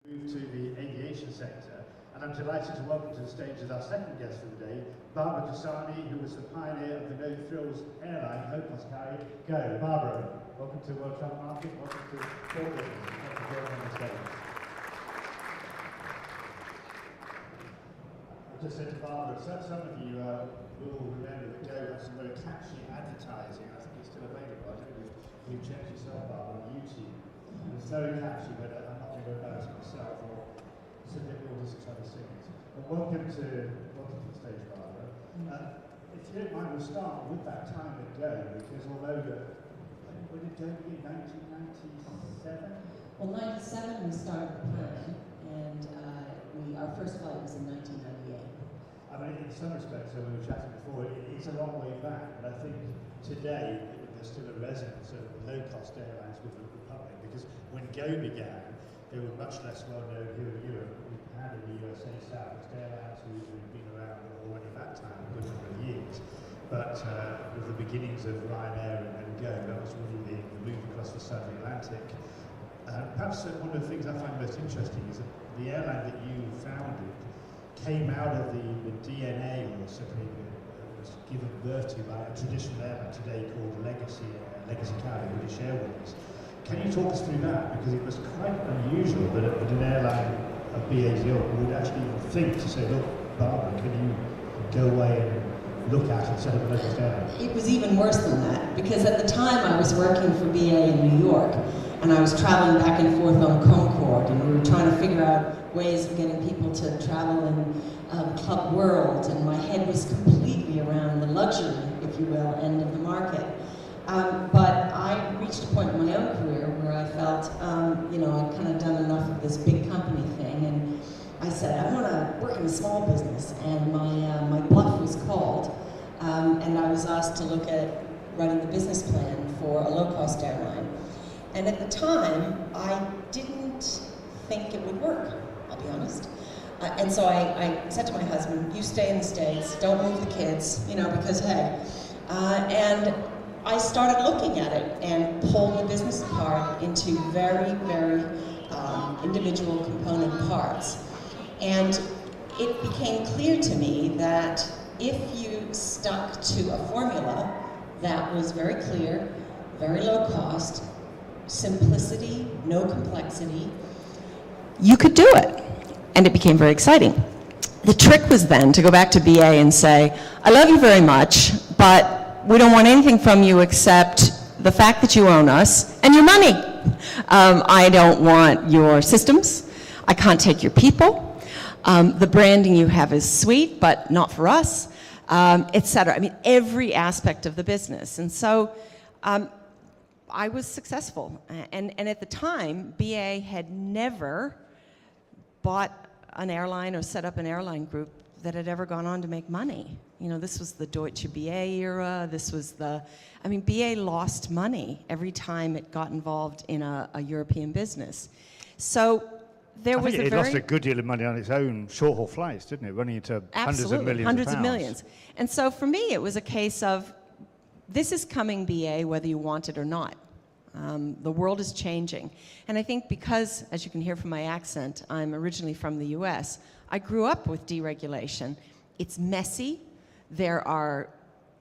Move to the aviation sector, and I'm delighted to welcome to the stage as our second guest for the day, Barbara Cassani, who was the pioneer of the No-frills airline, Go. Barbara, welcome to World Travel Market, welcome to Portland, thank you for joining on the stage. I just said to Barbara, some of you will remember that Go had some very catchy advertising. I think it's still available. I don't know if you've checked yourself, Barbara, on YouTube. It's very catchy, but I'm not going to embarrass myself or specifically all this other singers. But welcome to the stage, Barbara. If you don't mind, we'll start with that time at Go, because although when did Go begin? 1997? Well, 97 we started the plan, and our first flight was in 1998. I mean, in some respects, we were chatting before, it's a long way back, but I think today there's still a resonance of low-cost airlines with the Republic, because when Go began, they were much less well-known here in Europe. We had in the USA Southwest Airlines, who've been around already at that time, a good number of years. But with the beginnings of Ryanair and Go, that was really the move across the Southern Atlantic. Perhaps one of the things I find most interesting is that the airline that you founded came out of the DNA, or certainly was given birth to by a traditional airline today called legacy carrier, British Airways. Can you talk us through that? Because it was quite unusual that an airline of BA's ilk would actually even think to say, look, Barbara, can you go away and look at and set up a local airline? It was even worse than that, because at the time I was working for BA in New York, and I was traveling back and forth on Concorde, and we were trying to figure out ways of getting people to travel in the club world, and my head was completely around the luxury, if you will, end of the market. But I reached a point in my own career where I felt, I'd kind of done enough of this big company thing, and I said, I want to work in a small business, and my bluff was called, and I was asked to look at writing the business plan for a low-cost airline. And at the time, I didn't think it would work, I'll be honest. And so I said to my husband, you stay in the States, don't move the kids, because hey. And I started looking at it and pulled the business apart into very, very individual component parts. And it became clear to me that if you stuck to a formula that was very clear, very low cost, simplicity, no complexity, you could do it. And it became very exciting. The trick was then to go back to BA and say, I love you very much, but we don't want anything from you except the fact that you own us and your money. I don't want your systems. I can't take your people. The branding you have is sweet, but not for us, etc. I mean, every aspect of the business. And so I was successful. And at the time, BA had never bought an airline or set up an airline group that had ever gone on to make money. This was the Deutsche BA era. This was BA lost money every time it got involved in a European business. So there was it lost a good deal of money on its own short-haul flights, didn't it? Running into hundreds of millions. And so for me, it was a case of, this is coming BA whether you want it or not. The world is changing. And I think because, as you can hear from my accent, I'm originally from the US, I grew up with deregulation. It's messy. There are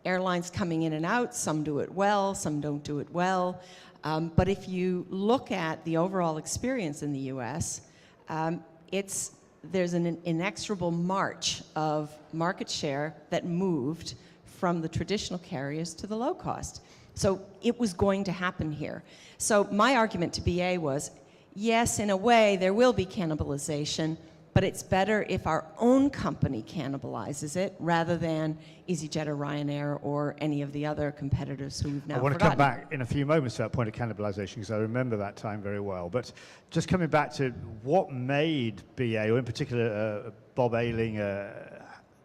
airlines coming in and out. Some do it well, some don't do it well. But if you look at the overall experience in the US, there's an inexorable march of market share that moved from the traditional carriers to the low cost. So it was going to happen here. So my argument to BA was, yes, in a way, there will be cannibalization, but it's better if our own company cannibalizes it rather than easyJet or Ryanair or any of the other competitors who we've now forgotten. I want to come back in a few moments to that point of cannibalization, because I remember that time very well. But just coming back to what made BA, or in particular Bob Ayling,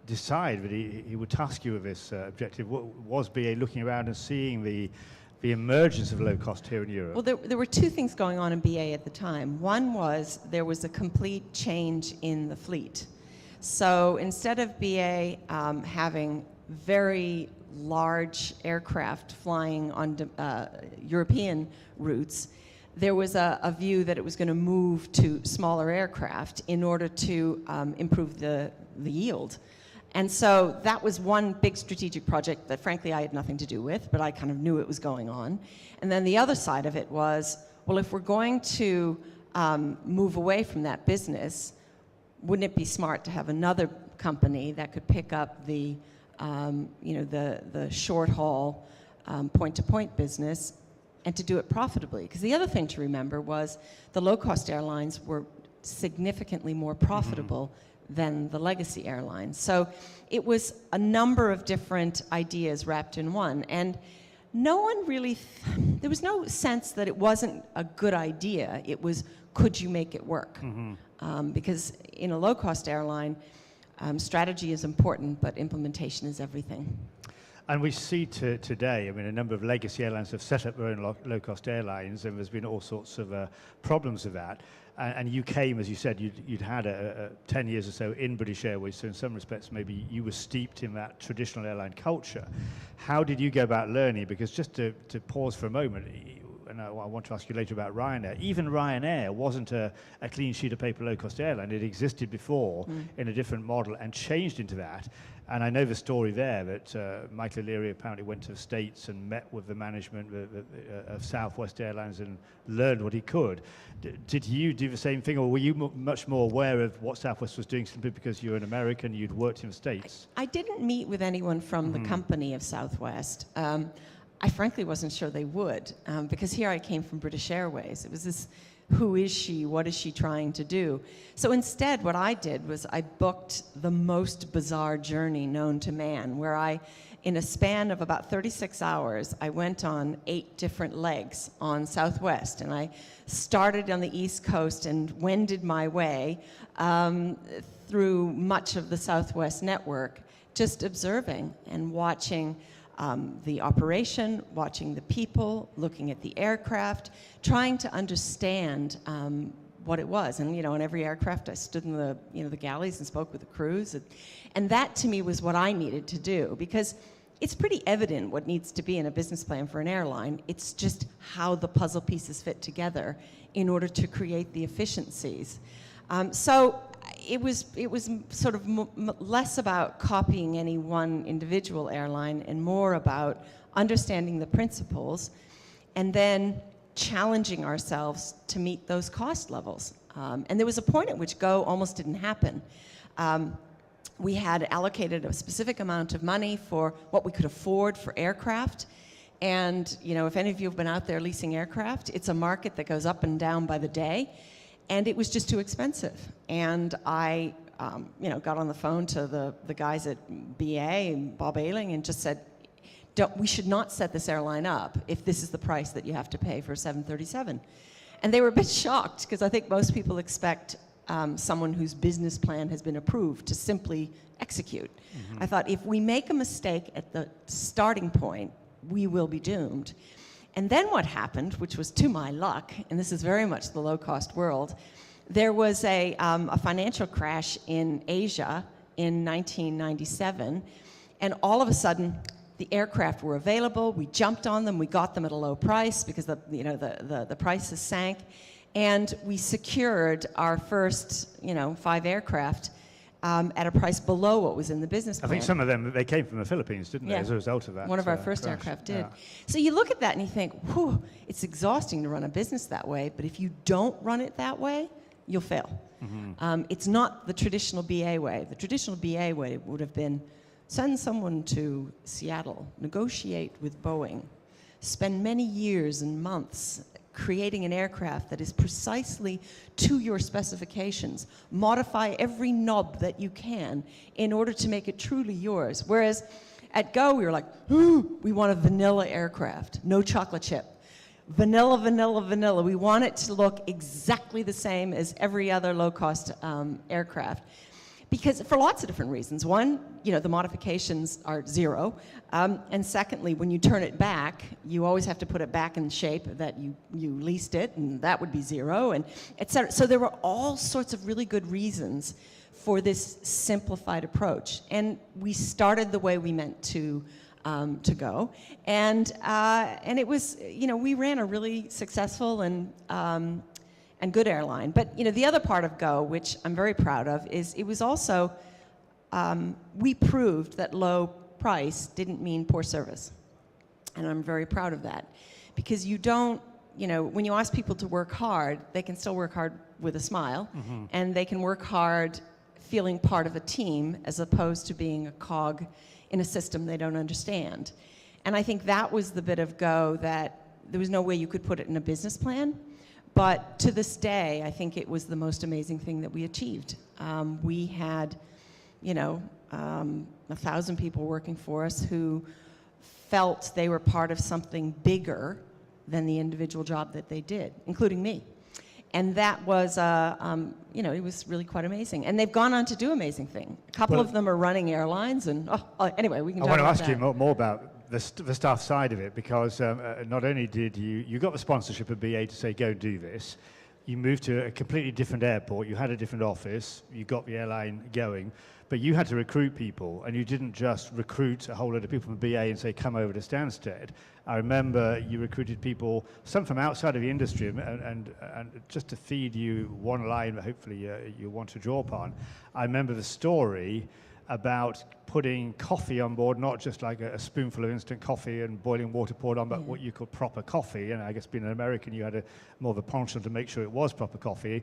decide that he would task you with this objective? What was BA looking around and seeing the emergence of low cost here in Europe? Well, there were two things going on in BA at the time. One was there was a complete change in the fleet. So instead of BA having very large aircraft flying on European routes, there was a view that it was going to move to smaller aircraft in order to improve the yield. And so that was one big strategic project that frankly I had nothing to do with, but I kind of knew it was going on. And then the other side of it was, well, if we're going to move away from that business, wouldn't it be smart to have another company that could pick up the short haul point-to-point business and to do it profitably? Because the other thing to remember was the low-cost airlines were significantly more profitable than the legacy airlines. So it was a number of different ideas wrapped in one. And no one really, there was no sense that it wasn't a good idea. It was, could you make it work? Because in a low-cost airline, strategy is important, but implementation is everything. And we see today, I mean, a number of legacy airlines have set up their own low-cost airlines, and there's been all sorts of problems with that. And you came, as you said, you'd had 10 years or so in British Airways, so in some respects maybe you were steeped in that traditional airline culture. How did you go about learning? Because just to pause for a moment, and I want to ask you later about Ryanair, even Ryanair wasn't a clean sheet of paper low-cost airline. It existed before in a different model and changed into that. And I know the story there that Michael O'Leary apparently went to the States and met with the management of Southwest Airlines and learned what he could. Did you do the same thing, or were you much more aware of what Southwest was doing simply because you're an American, you'd worked in the States? I didn't meet with anyone from the company of Southwest. I frankly wasn't sure they would, because here I came from British Airways. It was this, who is she? What is she trying to do? So instead, what I did was I booked the most bizarre journey known to man, where I, in a span of about 36 hours, I went on 8 different legs on Southwest. And I started on the East Coast and wended my way through much of the Southwest network, just observing and watching the operation, watching the people, looking at the aircraft, trying to understand what it was. And on every aircraft I stood in the galleys and spoke with the crews. And that to me was what I needed to do, because it's pretty evident what needs to be in a business plan for an airline. It's just how the puzzle pieces fit together in order to create the efficiencies. So it was sort of less about copying any one individual airline and more about understanding the principles and then challenging ourselves to meet those cost levels. And there was a point at which Go almost didn't happen. We had allocated a specific amount of money for what we could afford for aircraft. And if any of you have been out there leasing aircraft, it's a market that goes up and down by the day. And it was just too expensive. And I, got on the phone to the guys at BA and Bob Ayling and just said, we should not set this airline up if this is the price that you have to pay for a 737. And they were a bit shocked, because I think most people expect someone whose business plan has been approved to simply execute. I thought, if we make a mistake at the starting point, we will be doomed. And then what happened, which was to my luck, and this is very much the low-cost world, there was a financial crash in Asia in 1997, and all of a sudden, the aircraft were available. We jumped on them. We got them at a low price because the prices sank, and we secured our first 5 aircraft at a price below what was in the business plan. I think some of them, they came from the Philippines, didn't they, as a result of that? One of our first aircraft did. Yeah. So you look at that and you think, whew, it's exhausting to run a business that way, but if you don't run it that way, you'll fail. It's not the traditional BA way. The traditional BA way would have been send someone to Seattle, negotiate with Boeing, spend many years and months creating an aircraft that is precisely to your specifications, modify every knob that you can in order to make it truly yours. Whereas at Go, we were like, ooh, we want a vanilla aircraft, no chocolate chip. Vanilla, vanilla, vanilla. We want it to look exactly the same as every other low-cost aircraft. Because for lots of different reasons. One, the modifications are zero. And secondly, when you turn it back, you always have to put it back in shape that you leased it, and that would be zero, and et cetera. So there were all sorts of really good reasons for this simplified approach. And we started the way we meant to to Go, and it was, we ran a really successful and good airline. But the other part of Go, which I'm very proud of, is it was also we proved that low price didn't mean poor service, and I'm very proud of that, because you don't, when you ask people to work hard, they can still work hard with a smile, and they can work hard feeling part of a team as opposed to being a cog in a system they don't understand. And I think that was the bit of Go that there was no way you could put it in a business plan. But to this day, I think it was the most amazing thing that we achieved. We had, 1,000 people working for us who felt they were part of something bigger than the individual job that they did, including me. And that was, it was really quite amazing. And they've gone on to do amazing things. A couple of them are running airlines, and anyway, we can talk about that. I want to ask you more about the staff side of it, because not only did you got the sponsorship of BA to say, go do this, you moved to a completely different airport, you had a different office, you got the airline going, but you had to recruit people, and you didn't just recruit a whole lot of people from BA and say, come over to Stansted. I remember you recruited people, some from outside of the industry, and just to feed you one line that hopefully you want to draw upon. I remember the story about putting coffee on board, not just like a spoonful of instant coffee and boiling water poured on, but what you call proper coffee. And I guess being an American, you had more of a penchant to make sure it was proper coffee.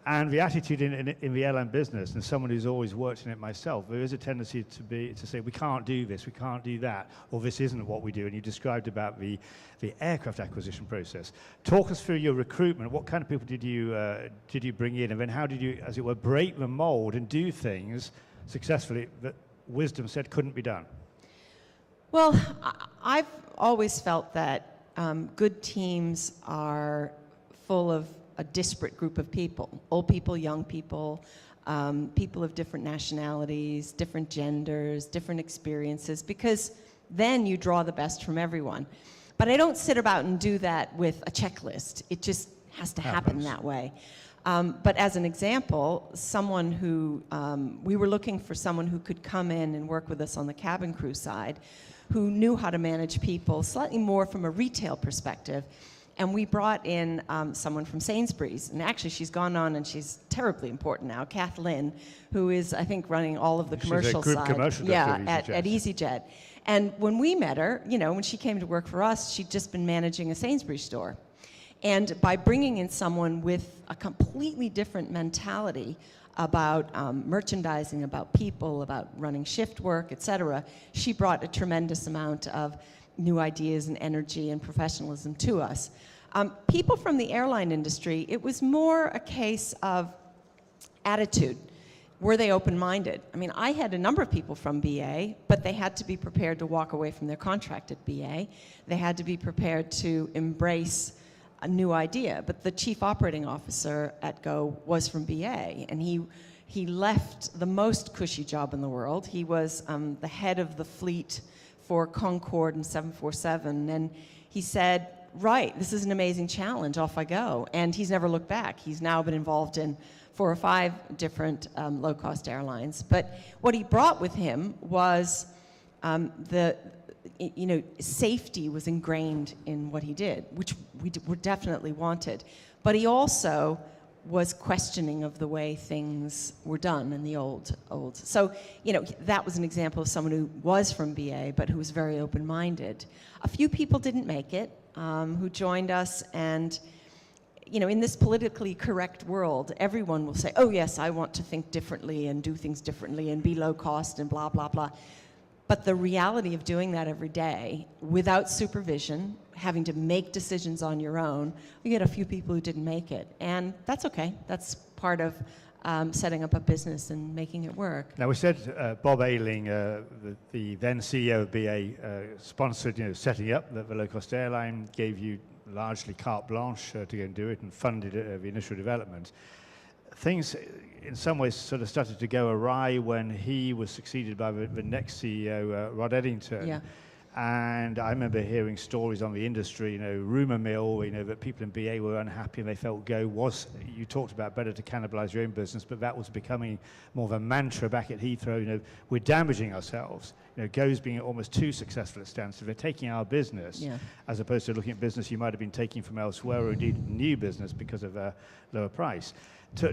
And the attitude in the airline business, and someone who's always worked in it myself, there is a tendency to say, we can't do this, we can't do that, or this isn't what we do. And you described about the aircraft acquisition process. Talk us through your recruitment. What kind of people did you bring in, and then how did you, as it were, break the mold and do things successfully that wisdom said couldn't be done? Well, I've always felt that good teams are full of a disparate group of people, old people, young people, people of different nationalities, different genders, different experiences, because then you draw the best from everyone. But I don't sit about and do that with a checklist. It just has to happen that way. But as an example, someone who, we were looking for someone who could come in and work with us on the cabin crew side, who knew how to manage people slightly more from a retail perspective. And we brought in someone from Sainsbury's, and actually she's gone on and she's terribly important now, Kathleen, who is, I think, running all of the commercial group side. Commercial at easyJet. And when we met her, when she came to work for us, she'd just been managing a Sainsbury's store. And by bringing in someone with a completely different mentality about merchandising, about people, about running shift work, et cetera, she brought a tremendous amount of new ideas and energy and professionalism to us. People from the airline industry, it was more a case of attitude. Were they open-minded? I mean, I had a number of people from BA, but they had to be prepared to walk away from their contract at BA. They had to be prepared to embrace a new idea. But the chief operating officer at Go was from BA, and he left the most cushy job in the world. He was the head of the fleet for Concorde and 747, and he said, right, this is an amazing challenge, off I go. And he's never looked back. He's now been involved in 4 or 5 different low-cost airlines. But what he brought with him was safety was ingrained in what he did, which we definitely wanted. But he also was questioning of the way things were done in the old. So, that was an example of someone who was from BA, but who was very open-minded. A few people didn't make it, who joined us, and, in this politically correct world, everyone will say, oh yes, I want to think differently and do things differently and be low cost and blah, blah, blah. But the reality of doing that every day, without supervision, having to make decisions on your own, we get a few people who didn't make it. And that's okay. That's part of setting up a business and making it work. Now, we said Bob Ayling, the then CEO of BA, sponsored setting up the low-cost airline, gave you largely carte blanche to go and do it, and funded the initial development. Things, in some ways, sort of started to go awry when he was succeeded by the next CEO, Rod Eddington. Yeah. And I remember hearing stories on the industry, rumor mill, that people in BA were unhappy and they felt Go was, you talked about better to cannibalize your own business, but that was becoming more of a mantra back at Heathrow, we're damaging ourselves. Go's being almost too successful at Stansted. They're taking our business, as opposed to looking at business you might have been taking from elsewhere, or indeed new business because of a lower price.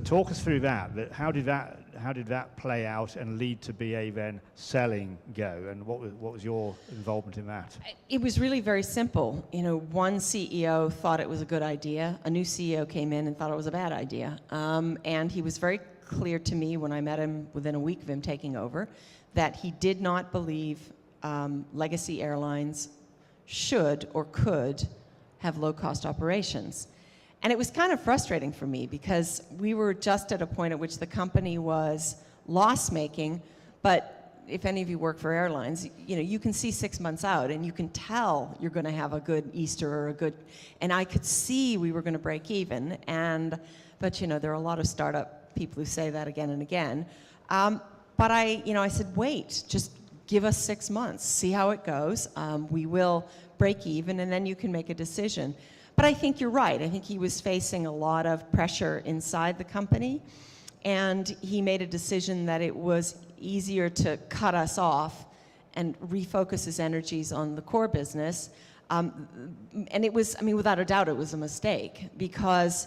Talk us through that. How did that play out and lead to BA then selling Go? And what was your involvement in that? It was really very simple. One CEO thought it was a good idea. A new CEO came in and thought it was a bad idea. And he was very clear to me when I met him within a week of him taking over that he did not believe legacy airlines should or could have low-cost operations. And it was kind of frustrating for me because we were just at a point at which the company was loss-making, but if any of you work for airlines, you can see 6 months out and you can tell you're going to have a good Easter or and I could see we were going to break even. But there are a lot of startup people who say that again and again. But I said, wait, just give us 6 months, see how it goes. We will break even and then you can make a decision. But I think you're right. I think he was facing a lot of pressure inside the company, and he made a decision that it was easier to cut us off and refocus his energies on the core business. And it was, without a doubt, it was a mistake because,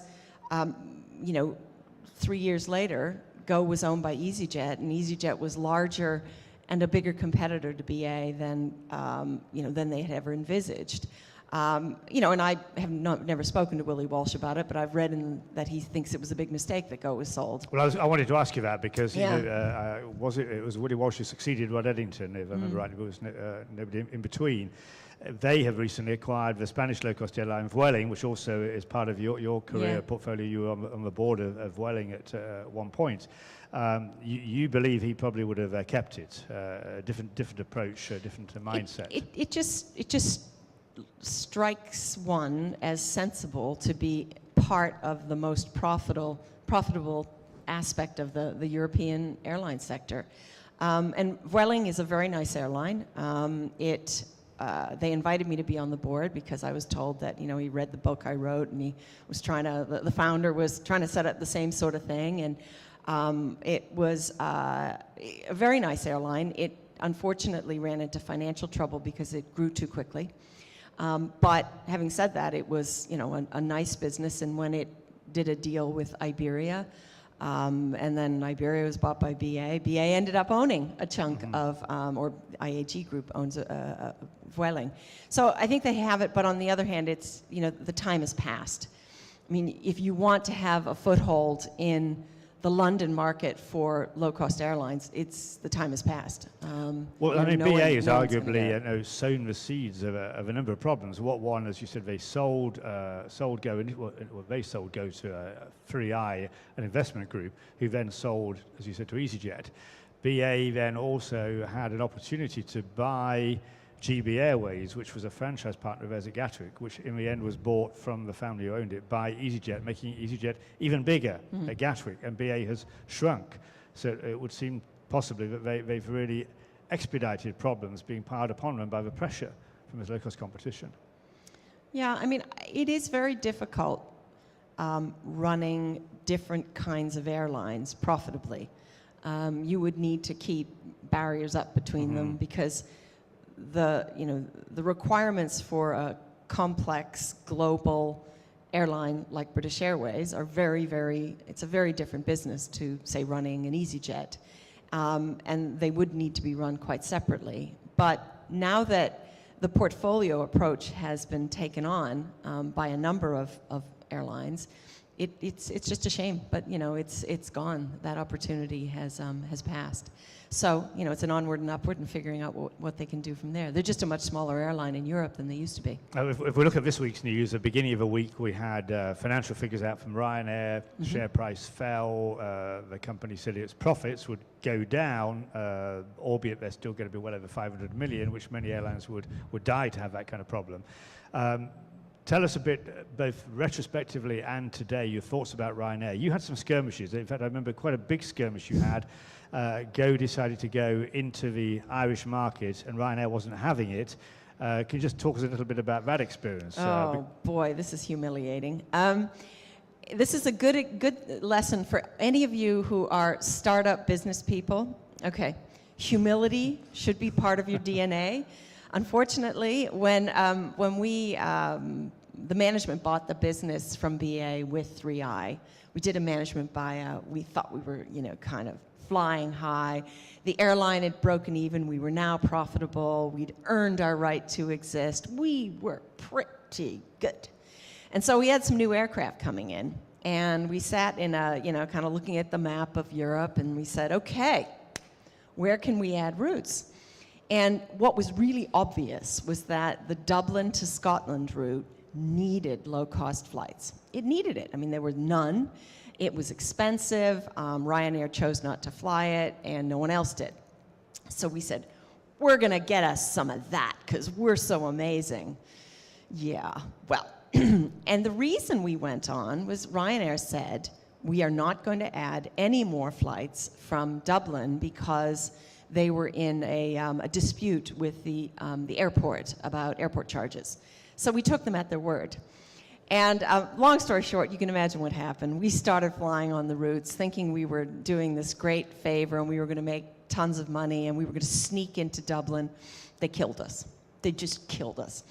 3 years later, Go was owned by easyJet, and easyJet was larger and a bigger competitor to BA than they had ever envisaged. And I have never spoken to Willie Walsh about it, but I've read that he thinks it was a big mistake that Go was sold. Well, I wanted to ask you that because it was Willie Walsh who succeeded Rod Eddington, if I remember right. There was nobody in between. They have recently acquired the Spanish low-cost airline Vueling, which also is part of your career portfolio. You were on the board of Vueling at one point. You believe he probably would have kept it, a different approach, a different mindset. It just strikes one as sensible to be part of the most profitable aspect of the European airline sector. And Vueling is a very nice airline. They invited me to be on the board because I was told that, he read the book I wrote and he was the founder was trying to set up the same sort of thing. And it was a very nice airline. It unfortunately ran into financial trouble because it grew too quickly. But having said that, it was, a nice business. And when it did a deal with Iberia, and then Iberia was bought by BA, BA ended up owning a chunk of, or IAG Group owns Vueling. So I think they have it, but on the other hand, it's, the time has passed. If you want to have a foothold in the London market for low-cost airlines, the time has passed. BA has arguably sown the seeds of a number of problems. One, as you said, they sold Go, and they sold Go to 3i, an investment group, who then sold, as you said, to easyJet. BA then also had an opportunity to buy GB Airways, which was a franchise partner of theirs at Gatwick, which in the end was bought from the family who owned it by easyJet, making easyJet even bigger at Gatwick, and BA has shrunk. So it would seem possibly that they've really expedited problems being piled upon them by the pressure from this low-cost competition. Yeah, it is very difficult running different kinds of airlines profitably. You would need to keep barriers up between them because the requirements for a complex global airline like British Airways are it's a very different business to, say, running an easyJet. And they would need to be run quite separately. But now that the portfolio approach has been taken on by a number of airlines, it's just a shame, but it's gone. That opportunity has passed. So it's an onward and upward and figuring out what they can do from there. They're just a much smaller airline in Europe than they used to be. If we look at this week's news, at the beginning of the week we had financial figures out from Ryanair. Share price fell. The company said its profits would go down, albeit they're still going to be well over 500 million, which many airlines would die to have that kind of problem. Tell us a bit, both retrospectively and today, your thoughts about Ryanair. You had some skirmishes. In fact, I remember quite a big skirmish you had. Go decided to go into the Irish market, and Ryanair wasn't having it. Can you just talk us a little bit about that experience? Oh, boy, this is humiliating. This is a good lesson for any of you who are startup business people. Okay, Humility should be part of your DNA. Unfortunately, when the management bought the business from BA with 3i, we did a management buyout. We thought we were, kind of flying high. The airline had broken even. We were now profitable. We'd earned our right to exist. We were pretty good. And so we had some new aircraft coming in. And we sat in kind of looking at the map of Europe, and we said, okay, where can we add routes? And what was really obvious was that the Dublin to Scotland route needed low-cost flights. It needed it. I mean, there were none. It was expensive. Ryanair chose not to fly it, and no one else did. So we said, we're going to get us some of that because we're so amazing. Yeah, well, and the reason we went on was Ryanair said, we are not going to add any more flights from Dublin because they were in a dispute with the airport about airport charges. So we took them at their word. And long story short, you can imagine what happened. We started flying on the routes thinking we were doing this great favor and we were going to make tons of money and we were going to sneak into Dublin. They killed us. They just killed us.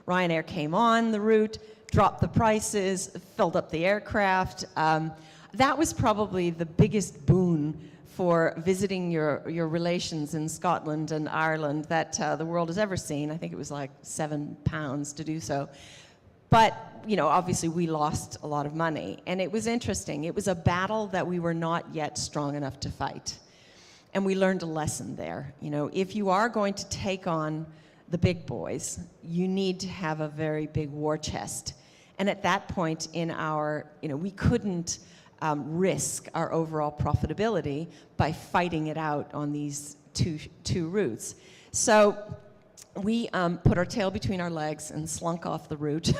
Ryanair came on the route, dropped the prices, filled up the aircraft. That was probably the biggest boon for visiting your relations in Scotland and Ireland that the world has ever seen. I think it was like £7 to do so. But, obviously we lost a lot of money. And it was interesting. It was a battle that we were not yet strong enough to fight. And we learned a lesson there. If you are going to take on the big boys, you need to have a very big war chest. And at that point in our, we couldn't risk our overall profitability by fighting it out on these two routes. So we put our tail between our legs and slunk off the route.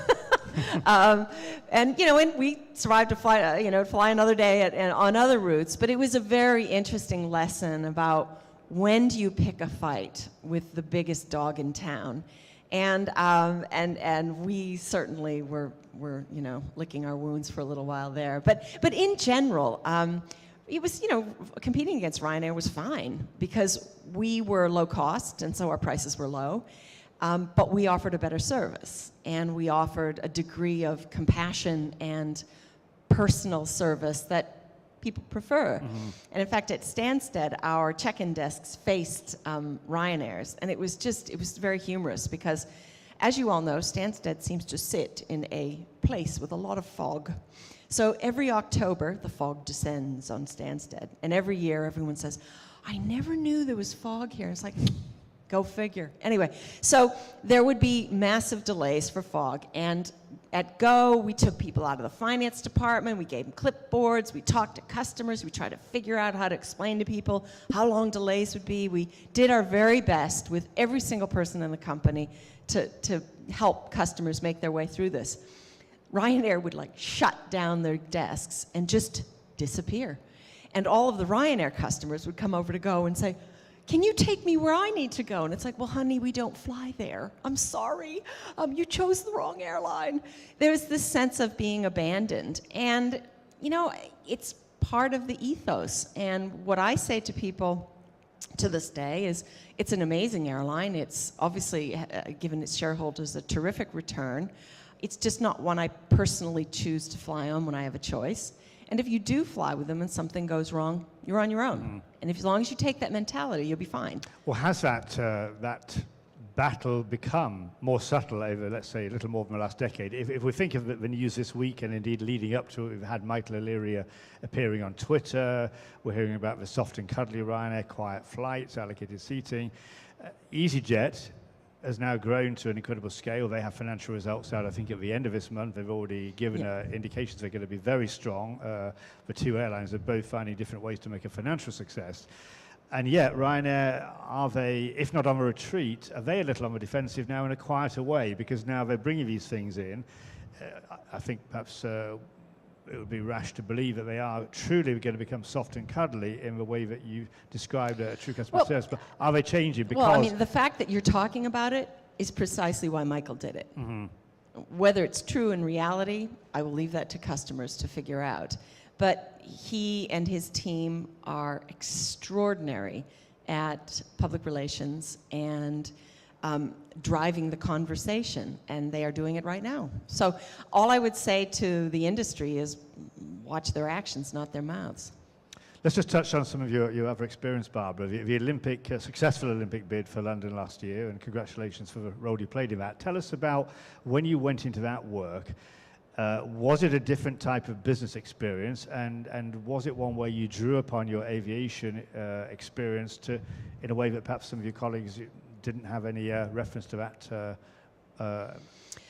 And we survived to fly another day on other routes. But it was a very interesting lesson about when do you pick a fight with the biggest dog in town. And we certainly were licking our wounds for a little while there. But in general, it was, competing against Ryanair was fine because we were low cost and so our prices were low. But we offered a better service and we offered a degree of compassion and personal service that people prefer. Mm-hmm. And in fact, at Stansted, our check-in desks faced Ryanair's, and it was very humorous because, as you all know, Stansted seems to sit in a place with a lot of fog. So every October, the fog descends on Stansted, and every year everyone says, I never knew there was fog here. It's like, go figure. Anyway, so there would be massive delays for fog, and at Go, we took people out of the finance department, we gave them clipboards, we talked to customers, we tried to figure out how to explain to people how long delays would be. We did our very best with every single person in the company to help customers make their way through this. Ryanair would shut down their desks and just disappear. And all of the Ryanair customers would come over to Go and say, can you take me where I need to go? And it's like, well, honey, we don't fly there. I'm sorry. You chose the wrong airline. There's this sense of being abandoned. And, it's part of the ethos. And what I say to people to this day is it's an amazing airline. It's obviously given its shareholders a terrific return. It's just not one I personally choose to fly on when I have a choice. And if you do fly with them and something goes wrong, you're on your own. Mm. And as long as you take that mentality, you'll be fine. Well, has that battle become more subtle over, let's say, a little more than the last decade? If we think of the news this week and indeed leading up to it, we've had Michael O'Leary appearing on Twitter. We're hearing about the soft and cuddly Ryanair, quiet flights, allocated seating. easyJet has now grown to an incredible scale. They have financial results out, I think, at the end of this month. They've already given indications they're going to be very strong. The two airlines are both finding different ways to make a financial success. And yet, Ryanair, are they, if not on a retreat, are they a little on the defensive now in a quieter way? Because now they're bringing these things in. I think perhaps it would be rash to believe that they are truly going to become soft and cuddly in the way that you described a true customer service. But are they changing? Because the fact that you're talking about it is precisely why Michael did it. Mm-hmm. Whether it's true in reality, I will leave that to customers to figure out. But he and his team are extraordinary at public relations and driving the conversation, and they are doing it right now. So all I would say to the industry is watch their actions, not their mouths. Let's just touch on some of your other experience, Barbara. The Olympic, successful Olympic bid for London last year, and congratulations for the role you played in that. Tell us about when you went into that work. Was it a different type of business experience, and was it one where you drew upon your aviation experience to, in a way that perhaps some of your colleagues didn't have any reference to that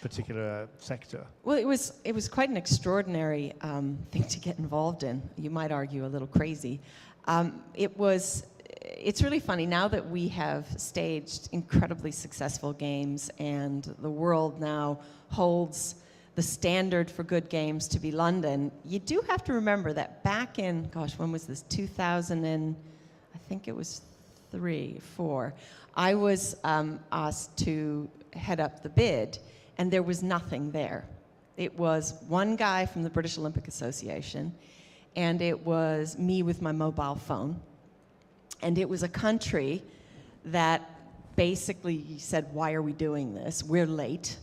particular sector? Well, it was quite an extraordinary thing to get involved in. You might argue a little crazy. It's really funny now that we have staged incredibly successful games, and the world now holds the standard for good games to be London. You do have to remember that back in, gosh, when was this? 2000 and I think it was 3, 4. I was asked to head up the bid, and there was nothing there. It was one guy from the British Olympic Association, and it was me with my mobile phone. And it was a country that basically said, why are we doing this? We're late.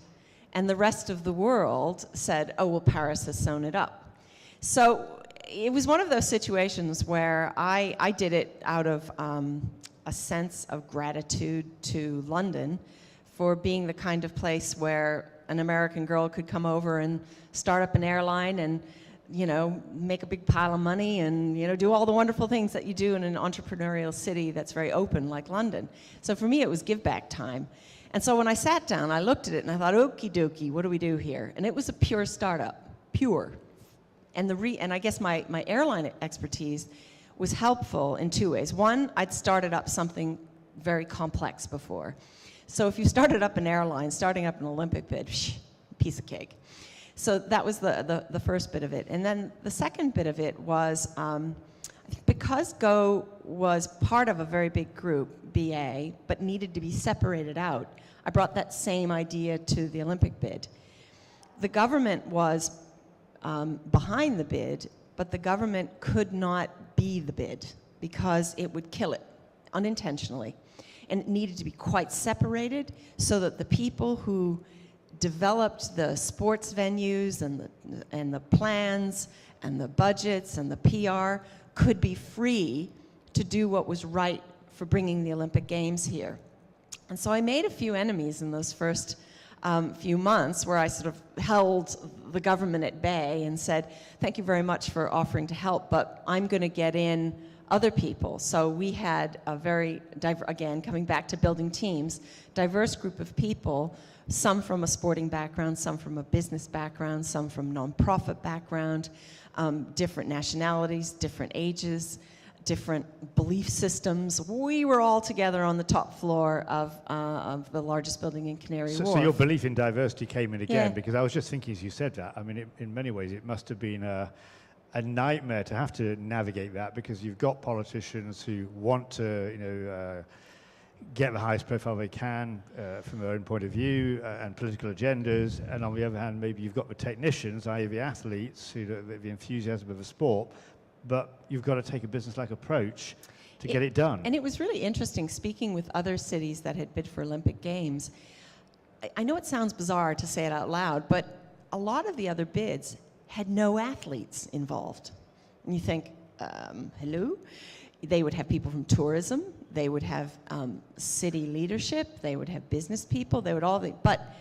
And the rest of the world said, oh, well, Paris has sewn it up. So it was one of those situations where I did it out of a sense of gratitude to London for being the kind of place where an American girl could come over and start up an airline and, you know, make a big pile of money and, you know, do all the wonderful things that you do in an entrepreneurial city that's very open like London. So for me, it was give back time. And so when I sat down, I looked at it and I thought, okie dokie, what do we do here? And it was a pure startup, pure. And I guess my airline expertise was helpful in 2 ways. One, I'd started up something very complex before. So if you started up an airline, starting up an Olympic bid, piece of cake. So that was the first bit of it. And then the second bit of it was, I think because Go was part of a very big group, BA, but needed to be separated out, I brought that same idea to the Olympic bid. The government was behind the bid, but the government could not be the bid because it would kill it unintentionally. And it needed to be quite separated so that the people who developed the sports venues and the plans and the budgets and the PR could be free to do what was right for bringing the Olympic Games here. And so I made a few enemies in those first few months where I sort of held the government at bay and said, thank you very much for offering to help, but I'm going to get in other people. So we had a very, again, coming back to building teams, diverse group of people, some from a sporting background, some from a business background, some from nonprofit background, different nationalities, different ages, different belief systems. We were all together on the top floor of the largest building in Canary Wharf. So your belief in diversity came in again, because I was just thinking as you said that, I mean, in many ways it must have been a nightmare to have to navigate that, because you've got politicians who want to, get the highest profile they can from their own point of view and political agendas, and on the other hand, maybe you've got the technicians, i.e. the athletes, who the enthusiasm of the sport, but you've got to take a business-like approach to get it done. And it was really interesting speaking with other cities that had bid for Olympic Games. I know it sounds bizarre to say it out loud, but a lot of the other bids had no athletes involved. And you think, hello? They would have people from tourism, they would have city leadership, they would have business people, they would all, but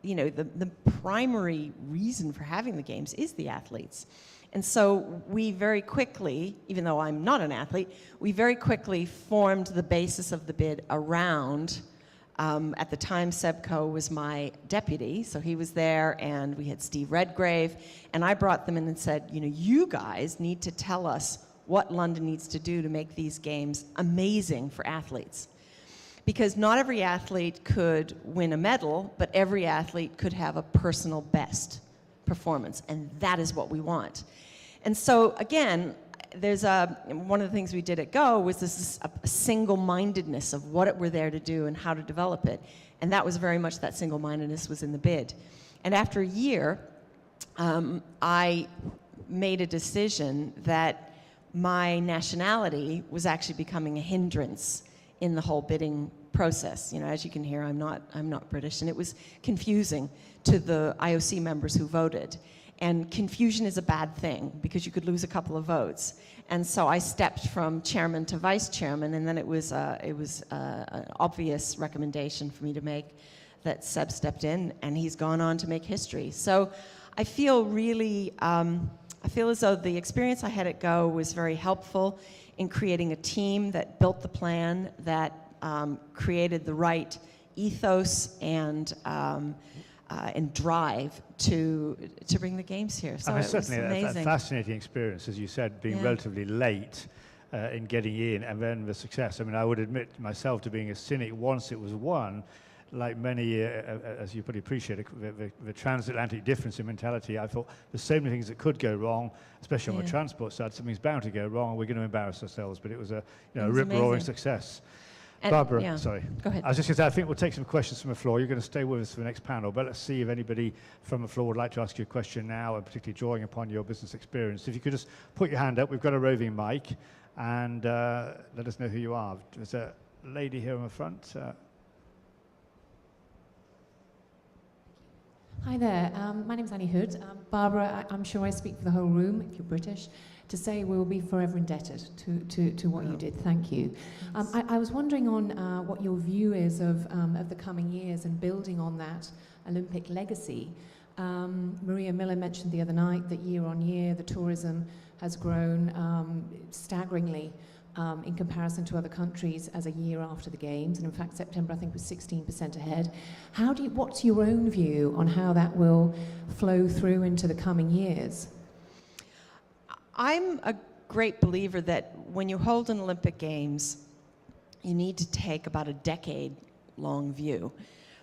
you know, the primary reason for having the games is the athletes. And so we very quickly, even though I'm not an athlete, we very quickly formed the basis of the bid around, at the time Seb Coe was my deputy, so he was there, and we had Steve Redgrave, and I brought them in and said, you know, you guys need to tell us what London needs to do to make these games amazing for athletes. Because not every athlete could win a medal, but every athlete could have a personal best performance, and that is what we want. And so again, there's one of the things we did at Go was this a single-mindedness of what we're there to do and how to develop it, and that was very much that single-mindedness was in the bid. And after a year, I made a decision that my nationality was actually becoming a hindrance in the whole bidding process. You know, as you can hear, I'm not British, and it was confusing to the IOC members who voted. And confusion is a bad thing because you could lose a couple of votes. And so I stepped from chairman to vice chairman, and then it was an obvious recommendation for me to make that Seb stepped in, and he's gone on to make history. So I feel really, I feel as though the experience I had at Go was very helpful in creating a team that built the plan, that created the right ethos and drive to bring the games here. So and it was certainly amazing. a fascinating experience, as you said, being relatively late in getting in, and then the success. I mean, I would admit myself to being a cynic once it was won. Like many, as you probably appreciate, the transatlantic difference in mentality, I thought there's so many things that could go wrong, especially on the transport side. Something's bound to go wrong, and we're going to embarrass ourselves. But it was a rip-roaring success. And, Barbara, sorry. Go ahead. I was just going to say, I think we'll take some questions from the floor. You're going to stay with us for the next panel, but let's see if anybody from the floor would like to ask you a question now, and particularly drawing upon your business experience. If you could just put your hand up. We've got a roving mic, and let us know who you are. There's a lady here on the front. Hi there, my name's Annie Hood. Barbara, I'm sure I speak for the whole room, if you're British, to say we will be forever indebted to what you did. Thank you. I was wondering on what your view is of the coming years and building on that Olympic legacy. Maria Miller mentioned the other night that year on year the tourism has grown staggeringly in comparison to other countries as a year after the Games, and in fact September I think was 16% ahead. What's your own view on how that will flow through into the coming years? I'm a great believer that when you hold an Olympic Games, you need to take about a decade-long view,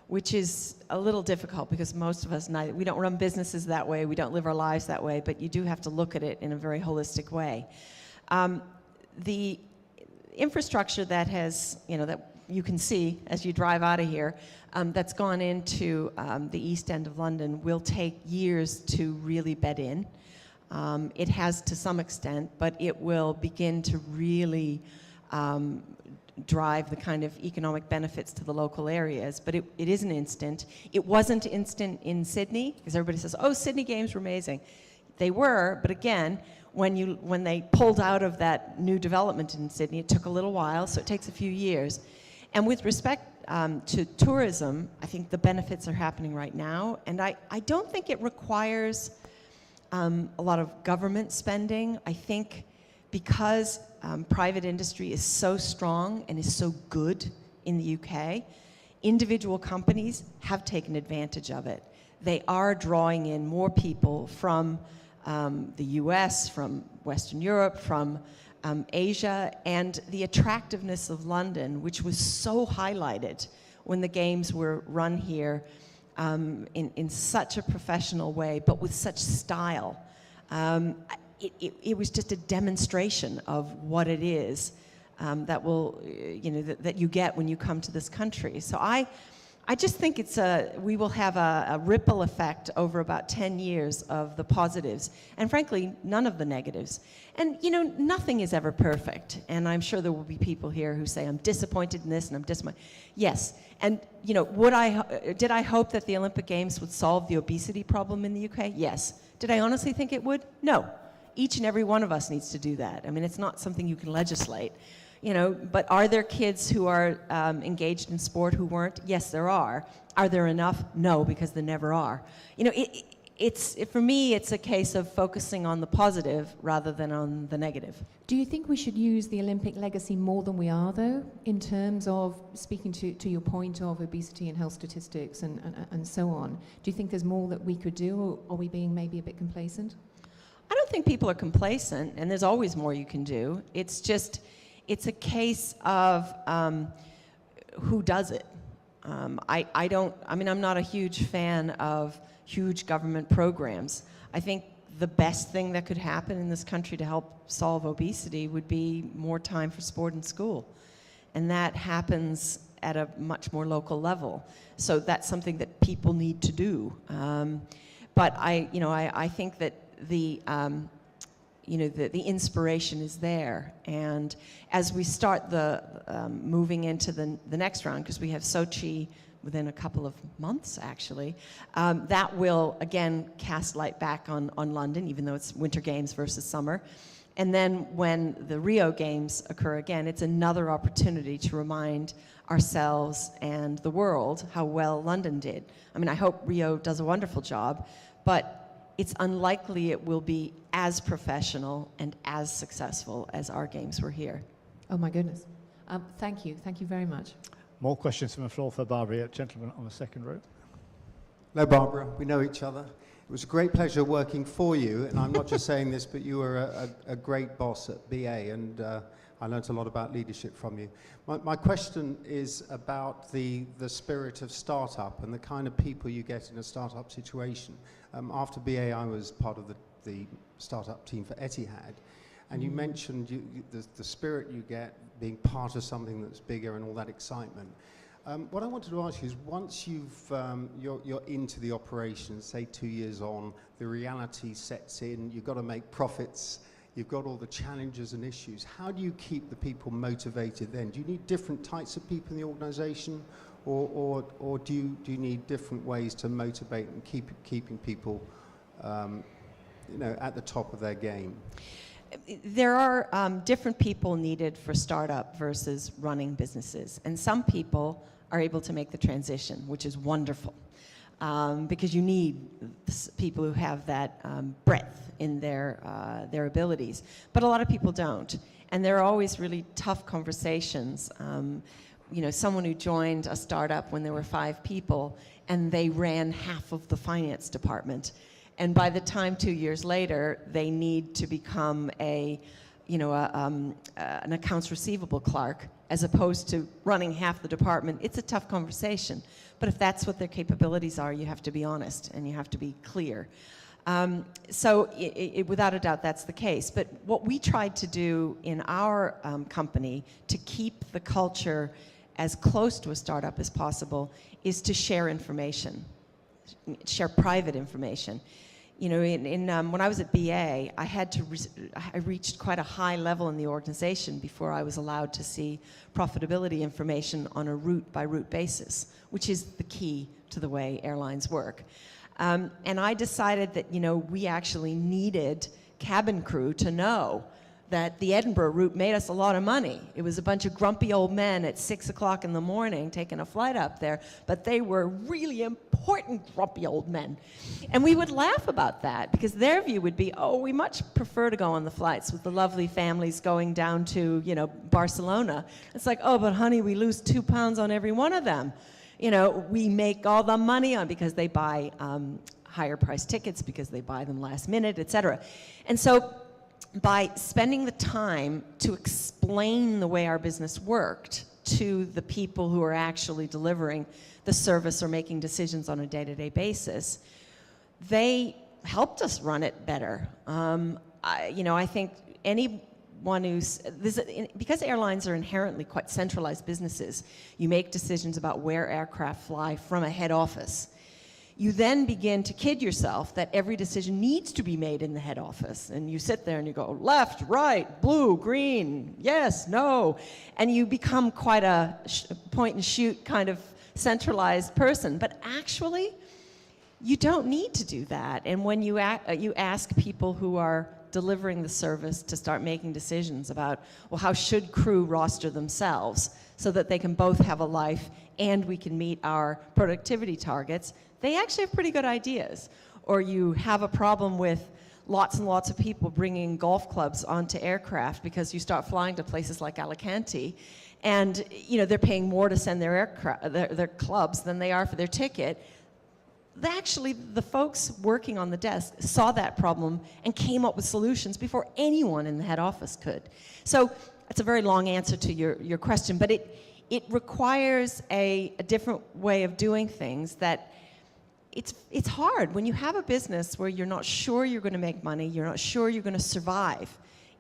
which is a little difficult because most of us, we don't run businesses that way, we don't live our lives that way, but you do have to look at it in a very holistic way. The infrastructure that has, that you can see as you drive out of here, that's gone into the East End of London will take years to really bed in. It has to some extent, but it will begin to really drive the kind of economic benefits to the local areas. But it isn't instant. It wasn't instant in Sydney, because everybody says, oh, Sydney Games were amazing. They were, but again, when they pulled out of that new development in Sydney, it took a little while, so it takes a few years. And with respect to tourism, I think the benefits are happening right now, and I don't think it requires a lot of government spending. I think because private industry is so strong and is so good in the UK, individual companies have taken advantage of it. They are drawing in more people from the US, from Western Europe, from Asia, and the attractiveness of London, which was so highlighted when the Games were run here in such a professional way, but with such style. It was just a demonstration of what it is that will, that you get when you come to this country. So I just think we will have a ripple effect over about 10 years of the positives, and frankly, none of the negatives. And, nothing is ever perfect, and I'm sure there will be people here who say, I'm disappointed in this and I'm disappointed. Yes, and, did I hope that the Olympic Games would solve the obesity problem in the UK? Yes. Did I honestly think it would? No. Each and every one of us needs to do that. I mean, it's not something you can legislate. But are there kids who are engaged in sport who weren't? Yes, there are. Are there enough? No, because there never are. For me, it's a case of focusing on the positive rather than on the negative. Do you think we should use the Olympic legacy more than we are, though, in terms of speaking to your point of obesity and health statistics and so on? Do you think there's more that we could do, or are we being maybe a bit complacent? I don't think people are complacent, and there's always more you can do. It's a case of who does it. I'm not a huge fan of huge government programs. I think the best thing that could happen in this country to help solve obesity would be more time for sport in school. And that happens at a much more local level. So that's something that people need to do. But I think that the inspiration is there. And as we start the moving into the next round, because we have Sochi within a couple of months, actually, that will, again, cast light back on London, even though it's Winter Games versus summer. And then when the Rio Games occur again, it's another opportunity to remind ourselves and the world how well London did. I mean, I hope Rio does a wonderful job, but it's unlikely it will be as professional and as successful as our games were here. Oh my goodness. Thank you very much. More questions from the floor for Barbara. Gentleman on the second row. Hello, Barbara. We know each other. It was a great pleasure working for you, and I'm not just saying this, but you were a great boss at BA, and I learned a lot about leadership from you. My question is about the spirit of startup and the kind of people you get in a startup situation. After BA, I was part of the startup team for Etihad, and you mentioned the spirit you get being part of something that's bigger and all that excitement. What I wanted to ask you is, once you're into the operation, say 2 years on, the reality sets in, you've got to make profits, you've got all the challenges and issues. How do you keep the people motivated then? Do you need different types of people in the organization, or do you need different ways to motivate and keeping people at the top of their game? There are different people needed for startup versus running businesses, and some people are able to make the transition, which is wonderful, because you need people who have that breadth in their abilities. But a lot of people don't, and there are always really tough conversations. Someone who joined a startup when there were 5 people, and they ran half of the finance department. And by the time 2 years later, they need to become an accounts receivable clerk, as opposed to running half the department. It's a tough conversation. But if that's what their capabilities are, you have to be honest and you have to be clear. So without a doubt, that's the case. But what we tried to do in our company to keep the culture as close to a startup as possible is to share information, share private information. When I was at BA, I reached quite a high level in the organization before I was allowed to see profitability information on a route-by-route basis, which is the key to the way airlines work. And I decided that, we actually needed cabin crew to know that the Edinburgh route made us a lot of money. It was a bunch of grumpy old men at 6 o'clock in the morning taking a flight up there, but they were really important grumpy old men. And we would laugh about that, because their view would be, oh, we much prefer to go on the flights with the lovely families going down to, Barcelona. It's like, oh, but honey, we lose 2 pounds on every one of them. We make all the money on, because they buy higher priced tickets, because they buy them last minute, et cetera. And so by spending the time to explain the way our business worked to the people who are actually delivering the service or making decisions on a day-to-day basis, they helped us run it better. I think anyone because airlines are inherently quite centralized businesses, you make decisions about where aircraft fly from a head office. You then begin to kid yourself that every decision needs to be made in the head office. And you sit there and you go, left, right, blue, green, yes, no. And you become quite a point and shoot kind of centralized person. But actually, you don't need to do that. And when you ask people who are delivering the service to start making decisions about, well, how should crew roster themselves so that they can both have a life and we can meet our productivity targets, they actually have pretty good ideas. Or you have a problem with lots and lots of people bringing golf clubs onto aircraft because you start flying to places like Alicante, and they're paying more to send their clubs than they are for their ticket. Actually, the folks working on the desk saw that problem and came up with solutions before anyone in the head office could. So that's a very long answer to your question, but it requires a different way of doing things that it's hard. When you have a business where you're not sure you're going to make money, you're not sure you're going to survive,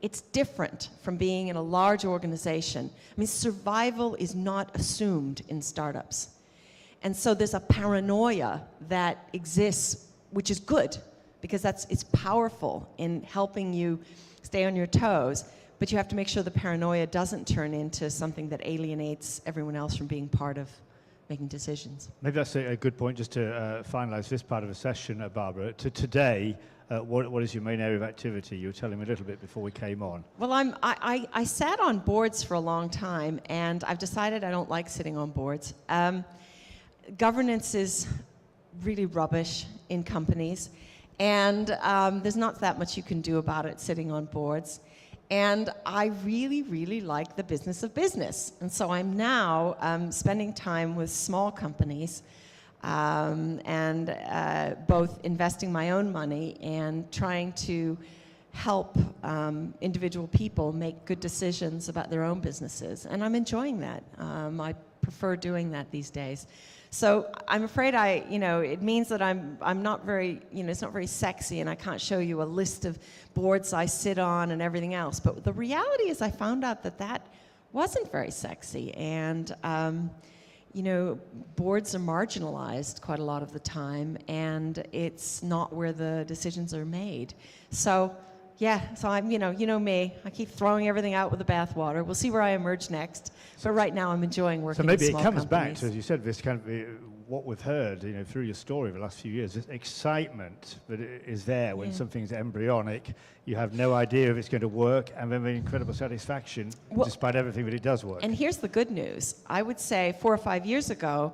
it's different from being in a large organization. I mean, survival is not assumed in startups. And so there's a paranoia that exists, which is good, because it's powerful in helping you stay on your toes, but you have to make sure the paranoia doesn't turn into something that alienates everyone else from being part of making decisions. Maybe that's a good point just to finalize this part of the session, Barbara. Today, what is your main area of activity? You were telling me a little bit before we came on. Well, I sat on boards for a long time, and I've decided I don't like sitting on boards. Governance is really rubbish in companies, and there's not that much you can do about it sitting on boards. And I really, really like the business of business. And so I'm now spending time with small companies and both investing my own money and trying to help individual people make good decisions about their own businesses. And I'm enjoying that. I prefer doing that these days. So I'm afraid it means that I'm not very, it's not very sexy, and I can't show you a list of boards I sit on and everything else. But the reality is I found out that wasn't very sexy. And, boards are marginalized quite a lot of the time, and it's not where the decisions are made. So, yeah, so I'm, you know me, I keep throwing everything out with the bathwater. We'll see where I emerge next. But right now I'm enjoying working with small companies. So maybe it comes back to, as you said, this kind of what we've heard, through your story over the last few years, this excitement that is there when something's embryonic. You have no idea if it's going to work, and then the incredible satisfaction, despite everything, that it does work. And here's the good news. I would say 4 or 5 years ago,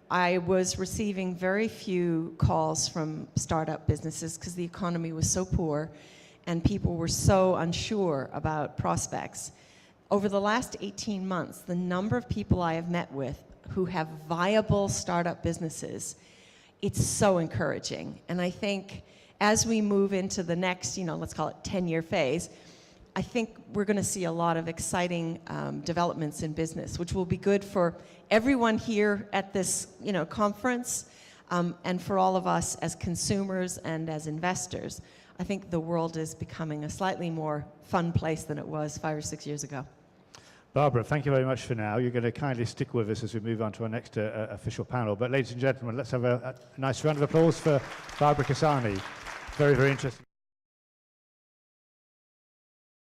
I was receiving very few calls from startup businesses because the economy was so poor and people were so unsure about prospects. Over the last 18 months, the number of people I have met with who have viable startup businesses, it's so encouraging. And I think as we move into the next, let's call it 10-year phase, I think we're going to see a lot of exciting developments in business, which will be good for everyone here at this, conference, and for all of us as consumers and as investors. I think the world is becoming a slightly more fun place than it was 5 or 6 years ago. Barbara, thank you very much for now. You're going to kindly stick with us as we move on to our next official panel. But ladies and gentlemen, let's have a nice round of applause for Barbara Cassani. Very, very interesting.